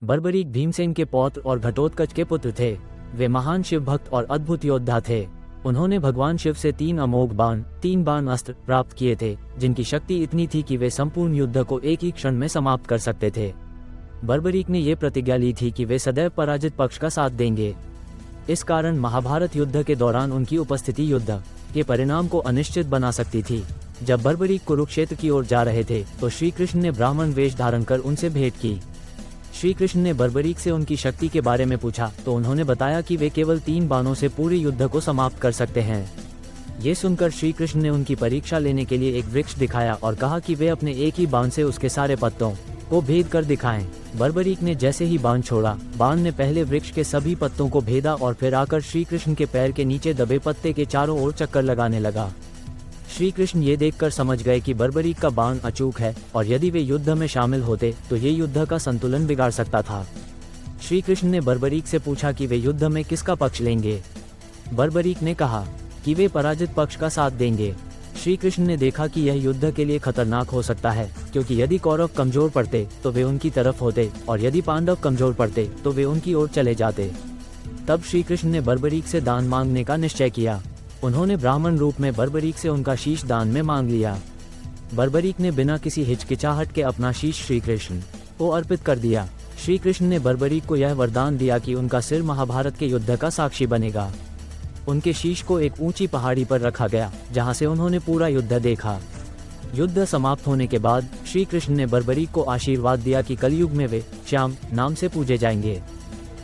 बर्बरीक भीमसेन के पौत्र और घटोत्कच के पुत्र थे। वे महान शिव भक्त और अद्भुत योद्धा थे। उन्होंने भगवान शिव से 3 अमोघ बाण, 3 बाण अस्त्र प्राप्त किए थे, जिनकी शक्ति इतनी थी कि वे संपूर्ण युद्ध को एक ही क्षण में समाप्त कर सकते थे। बर्बरीक ने ये प्रतिज्ञा ली थी कि वे सदैव पराजित पक्ष का साथ देंगे। इस कारण महाभारत युद्ध के दौरान उनकी उपस्थिति युद्ध के परिणाम को अनिश्चित बना सकती थी। जब बर्बरीक कुरुक्षेत्र की ओर जा रहे थे तो श्री कृष्ण ने ब्राह्मण वेश धारण कर उनसे भेंट की। श्री कृष्ण ने बर्बरीक से उनकी शक्ति के बारे में पूछा तो उन्होंने बताया कि वे केवल 3 बाणों से पूरे युद्ध को समाप्त कर सकते हैं। ये सुनकर श्री कृष्ण ने उनकी परीक्षा लेने के लिए एक वृक्ष दिखाया और कहा कि वे अपने एक ही बाण से उसके सारे पत्तों को भेद कर दिखाएं। बर्बरीक ने जैसे ही बाण छोड़ा, बाण ने पहले वृक्ष के सभी पत्तों को भेदा और फिर आकर श्री कृष्ण के पैर के नीचे दबे पत्ते के चारों ओर चक्कर लगाने लगा। श्री कृष्ण ये देखकर समझ गए कि बर्बरीक का बाण अचूक है और यदि वे युद्ध में शामिल होते तो ये युद्ध का संतुलन बिगाड़ सकता था। श्री कृष्ण ने बर्बरीक से पूछा कि वे युद्ध में किसका पक्ष लेंगे। बर्बरीक ने कहा कि वे पराजित पक्ष का साथ देंगे। श्री कृष्ण ने देखा कि यह युद्ध के लिए खतरनाक हो सकता है, क्योंकि यदि कौरव कमजोर पड़ते तो वे उनकी तरफ होते और यदि पांडव कमजोर पड़ते तो वे उनकी ओर चले जाते। तब श्री कृष्ण ने बर्बरीक से दान मांगने का निश्चय किया। उन्होंने ब्राह्मण रूप में बर्बरीक से उनका शीश दान में मांग लिया। बर्बरीक ने बिना किसी हिचकिचाहट के अपना शीश श्री कृष्ण को अर्पित कर दिया। श्री कृष्ण ने बर्बरीक को यह वरदान दिया कि उनका सिर महाभारत के युद्ध का साक्षी बनेगा। उनके शीश को एक ऊंची पहाड़ी पर रखा गया, जहां से उन्होंने पूरा युद्ध देखा। युद्ध समाप्त होने के बाद श्री कृष्ण ने बर्बरीक को आशीर्वाद दिया कि कलयुग में वे श्याम नाम से पूजे जाएंगे।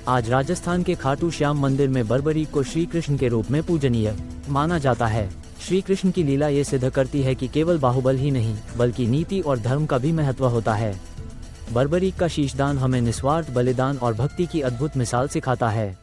आज राजस्थान के खाटू श्याम मंदिर में बर्बरीक को श्री कृष्ण के रूप में पूजनीय माना जाता है। श्री कृष्ण की लीला ये सिद्ध करती है कि केवल बाहुबल ही नहीं बल्कि नीति और धर्म का भी महत्व होता है। बर्बरीक का शीशदान हमें निस्वार्थ बलिदान और भक्ति की अद्भुत मिसाल सिखाता है।